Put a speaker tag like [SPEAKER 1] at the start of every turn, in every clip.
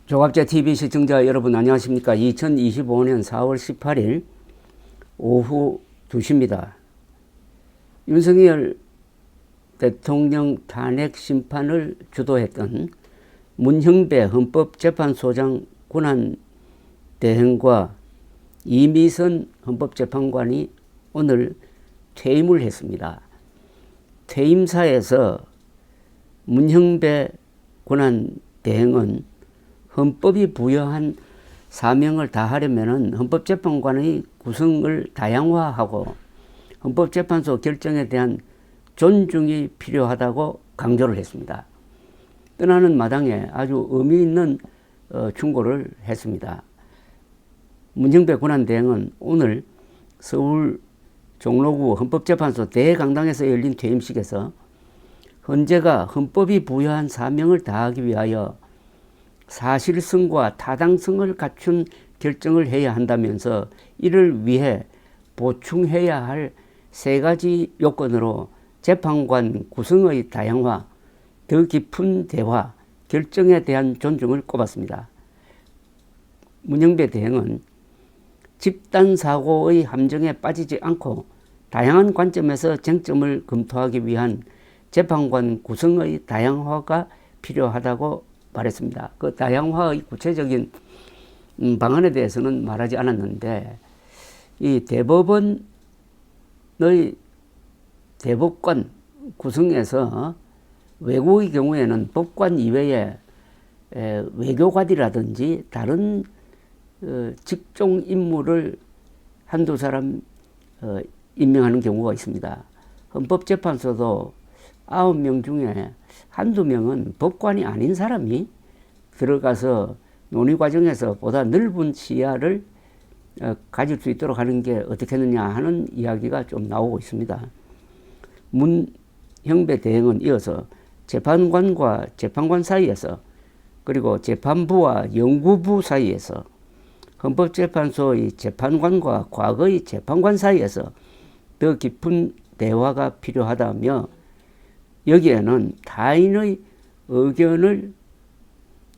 [SPEAKER 1] 조갑제 TV 시청자 여러분 안녕하십니까. 2025년 4월 18일 오후 2시입니다. 윤석열 대통령 탄핵 심판을 주도했던 문형배 헌법재판소장 권한대행과 이미선 헌법재판관이 오늘 퇴임을 했습니다. 퇴임사에서 문형배 권한대행은 헌법이 부여한 사명을 다하려면 헌법재판관의 구성을 다양화하고 헌법재판소 결정에 대한 존중이 필요하다고 강조를 했습니다. 떠나는 마당에 아주 의미 있는 충고를 했습니다. 문형배 권한대행은 오늘 서울 종로구 헌법재판소 대강당에서 열린 퇴임식에서 헌재가 헌법이 부여한 사명을 다하기 위하여 사실성과 타당성을 갖춘 결정을 해야 한다면서 이를 위해 보충해야 할 세 가지 요건으로 재판관 구성의 다양화, 더 깊은 대화, 결정에 대한 존중을 꼽았습니다. 문형배 대행은 집단사고의 함정에 빠지지 않고 다양한 관점에서 쟁점을 검토하기 위한 재판관 구성의 다양화가 필요하다고 말했습니다. 그 다양화의 구체적인 방안에 대해서는 말하지 않았는데, 이 대법원의 대법관 구성에서 외국의 경우에는 법관 이외에 외교관이라든지 다른 직종 인물을 한두 사람 임명하는 경우가 있습니다. 헌법재판소도 9명 중에 한두 명은 법관이 아닌 사람이 들어가서 논의 과정에서 보다 넓은 시야를 가질 수 있도록 하는 게 어떻겠느냐 하는 이야기가 좀 나오고 있습니다. 문형배 대행은 이어서 재판관과 재판관 사이에서, 그리고 재판부와 연구부 사이에서, 헌법재판소의 재판관과 과거의 재판관 사이에서 더 깊은 대화가 필요하다며, 여기에는 타인의 의견을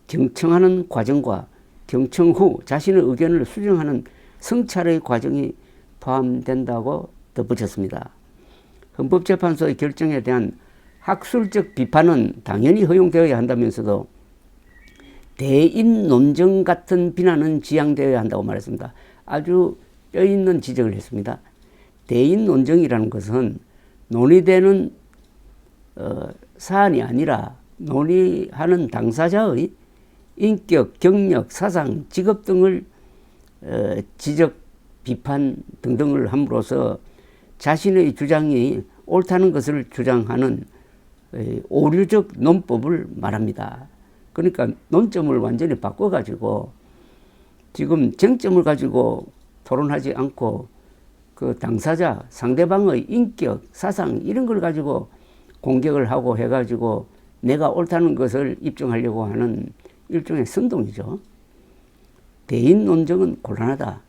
[SPEAKER 1] 경청하는 과정과 경청 후 자신의 의견을 수정하는 성찰의 과정이 포함된다고 덧붙였습니다. 헌법재판소의 결정에 대한 학술적 비판은 당연히 허용되어야 한다면서도 대인 논정 같은 비난은 지양되어야 한다고 말했습니다. 아주 뼈있는 지적을 했습니다. 대인 논정이라는 것은 논의되는 사안이 아니라 논의하는 당사자의 인격, 경력, 사상, 직업 등을 지적, 비판 등등을 함으로써 자신의 주장이 옳다는 것을 주장하는 오류적 논법을 말합니다. 그러니까 논점을 완전히 바꿔가지고 지금 쟁점을 가지고 토론하지 않고 그 당사자, 상대방의 인격, 사상 이런 걸 가지고 공격을 하고 해가지고 내가 옳다는 것을 입증하려고 하는 일종의 선동이죠. 대인 논정은 곤란하다.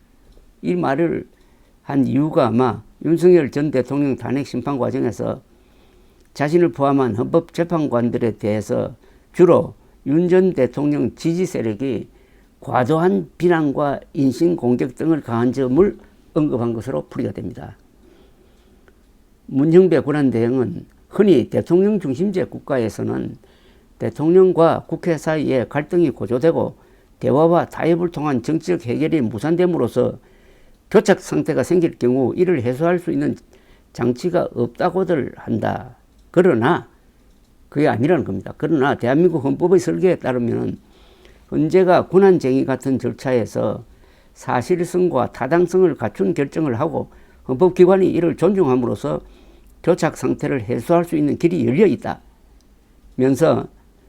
[SPEAKER 1] 이 말을 한 이유가 아마 윤석열 전 대통령 탄핵 심판 과정에서 자신을 포함한 헌법재판관들에 대해서 주로 윤 전 대통령 지지 세력이 과도한 비난과 인신공격 등을 가한 점을 언급한 것으로 풀이가 됩니다. 문형배 권한대행은 흔히 대통령 중심제 국가에서는 대통령과 국회 사이에 갈등이 고조되고 대화와 타협을 통한 정치적 해결이 무산됨으로써 교착 상태가 생길 경우 이를 해소할 수 있는 장치가 없다고들 한다. 그러나 그게 아니라는 겁니다. 그러나 대한민국 헌법의 설계에 따르면 헌재가 권한쟁의 같은 절차에서 사실성과 타당성을 갖춘 결정을 하고 헌법기관이 이를 존중함으로써 교착 상태를 해소할 수 있는 길이 열려 있다 면서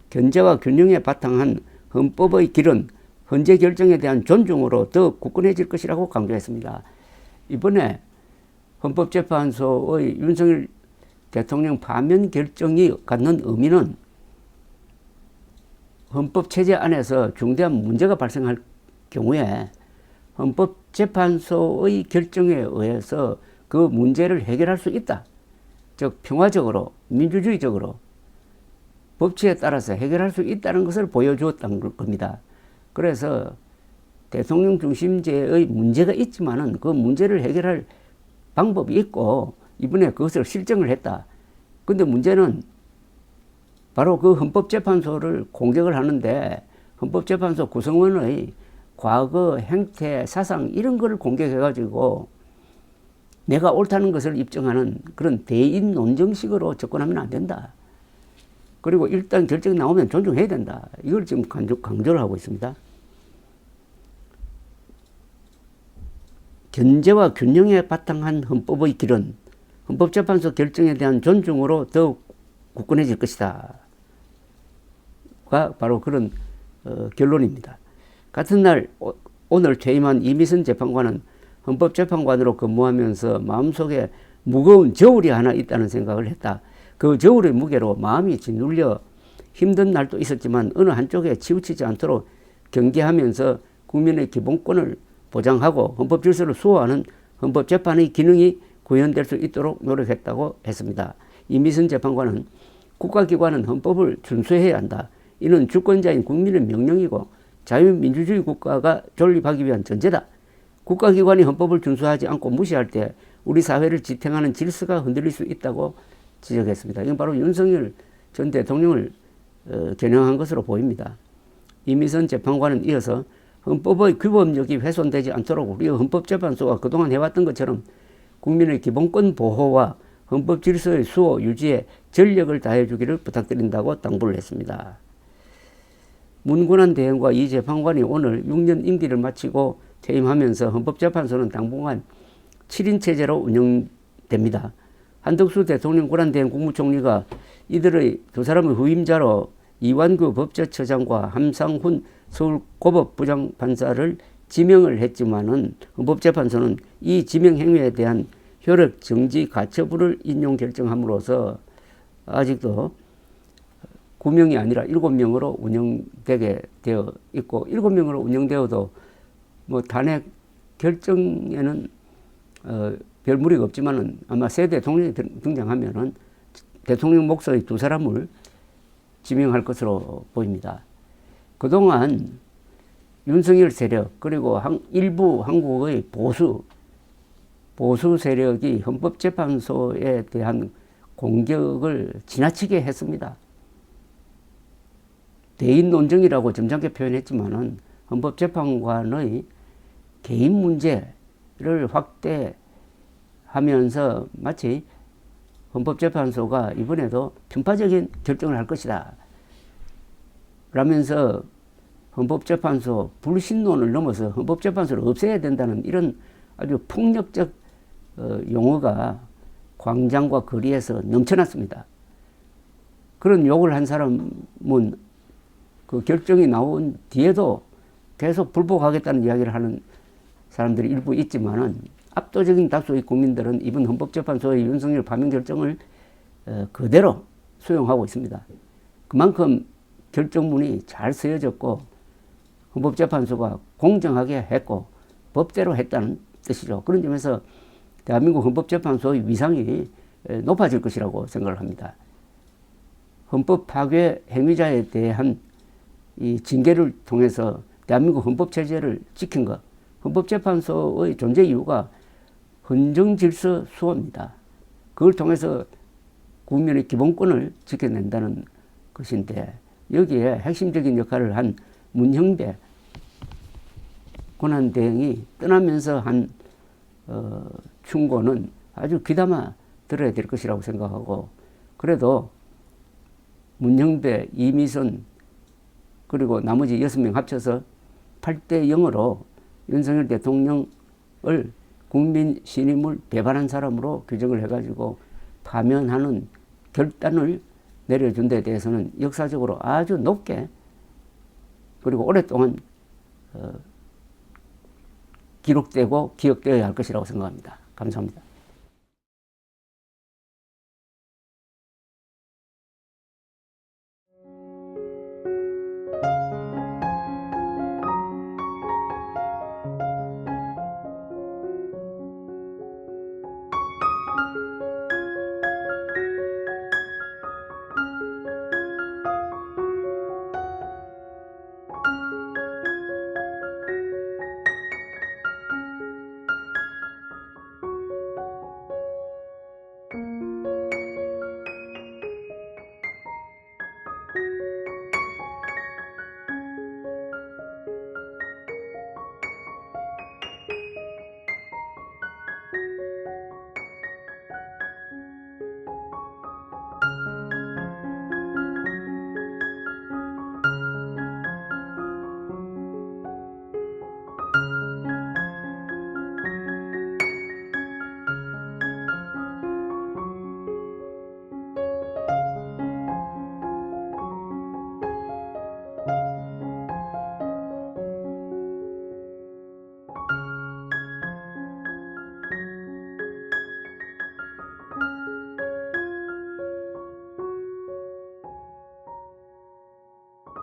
[SPEAKER 1] 견제와 균형에 바탕한 헌법의 길은 헌재 결정에 대한 존중으로 더 굳건해질 것이라고 강조했습니다. 이번에 헌법재판소의 윤석열 대통령 파면 결정이 갖는 의미는 헌법체제 안에서 중대한 문제가 발생할 경우에 헌법재판소의 결정에 의해서 그 문제를 해결할 수 있다. 즉 평화적으로 민주주의적으로 법치에 따라서 해결할 수 있다는 것을 보여주었던 겁니다. 그래서 대통령 중심제의 문제가 있지만은 그 문제를 해결할 방법이 있고 이번에 그것을 실정을 했다. 근데 문제는 바로 그 헌법재판소를 공격을 하는데 헌법재판소 구성원의 과거 행태, 사상 이런 거를 공격해가지고 내가 옳다는 것을 입증하는 그런 대인 논정식으로 접근하면 안 된다. 그리고 일단 결정이 나오면 존중해야 된다. 이걸 지금 강조를 하고 있습니다. 견제와 균형에 바탕한 헌법의 길은 헌법재판소 결정에 대한 존중으로 더욱 굳건해질 것이다. 가 바로 그런 결론입니다. 같은 날 오늘 퇴임한 이미선 재판관은 헌법재판관으로 근무하면서 마음속에 무거운 저울이 하나 있다는 생각을 했다. 그 저울의 무게로 마음이 짓눌려 힘든 날도 있었지만 어느 한쪽에 치우치지 않도록 경계하면서 국민의 기본권을 보장하고 헌법 질서를 수호하는 헌법재판의 기능이 구현될 수 있도록 노력했다고 했습니다. 이미선 재판관은 국가기관은 헌법을 준수해야 한다. 이는 주권자인 국민의 명령이고 자유민주주의 국가가 존립하기 위한 전제다. 국가기관이 헌법을 준수하지 않고 무시할 때 우리 사회를 지탱하는 질서가 흔들릴 수 있다고 지적했습니다. 이건 바로 윤석열 전 대통령을 겨냥한 것으로 보입니다. 이미선 재판관은 이어서 헌법의 규범력이 훼손되지 않도록 우리 헌법재판소가 그동안 해왔던 것처럼 국민의 기본권 보호와 헌법 질서의 수호 유지에 전력을 다해주기를 부탁드린다고 당부를 했습니다. 문권한 대행과 이 재판관이 오늘 6년 임기를 마치고 퇴임하면서 헌법재판소는 당분간 7인 체제로 운영됩니다. 한덕수 대통령 권한대행 국무총리가 이들의 두 사람의 후임자로 이완구 법제처장과 함상훈 서울고법부장판사를 지명을 했지만은 헌법재판소는 이 지명 행위에 대한 효력 정지 가처분을 인용 결정함으로써 아직도 9명이 아니라 7명으로 운영되게 되어 있고 7명으로 운영되어도 뭐 탄핵 결정에는 별 무리가 없지만은 아마 새 대통령이 등장하면은 대통령 목소리 두 사람을 지명할 것으로 보입니다. 그동안 윤석열 세력 그리고 일부 한국의 보수 세력이 헌법재판소에 대한 공격을 지나치게 했습니다. 대인 논정이라고 점잖게 표현했지만은 헌법재판관의 개인 문제를 확대하면서 마치 헌법재판소가 이번에도 편파적인 결정을 할 것이다 라면서 헌법재판소 불신론을 넘어서 헌법재판소를 없애야 된다는 이런 아주 폭력적 용어가 광장과 거리에서 넘쳐났습니다. 그런 욕을 한 사람은 그 결정이 나온 뒤에도 계속 불복하겠다는 이야기를 하는 사람들이 일부 있지만은 압도적인 다수의 국민들은 이번 헌법재판소의 윤석열 파면 결정을 그대로 수용하고 있습니다. 그만큼 결정문이 잘 쓰여졌고 헌법재판소가 공정하게 했고 법대로 했다는 뜻이죠. 그런 점에서 대한민국 헌법재판소의 위상이 높아질 것이라고 생각을 합니다. 헌법 파괴 행위자에 대한 이 징계를 통해서 대한민국 헌법체제를 지킨 것, 헌법재판소의 존재 이유가 헌정질서 수호입니다. 그걸 통해서 국민의 기본권을 지켜낸다는 것인데 여기에 핵심적인 역할을 한 문형배 권한대행이 떠나면서 한 충고는 아주 귀담아 들어야 될 것이라고 생각하고 그래도 문형배, 이미선 그리고 나머지 6명 합쳐서 8대 0으로 윤석열 대통령을 국민 신임을 배반한 사람으로 규정을 해가지고 파면하는 결단을 내려준 데 대해서는 역사적으로 아주 높게 그리고 오랫동안 기록되고 기억되어야 할 것이라고 생각합니다. 감사합니다.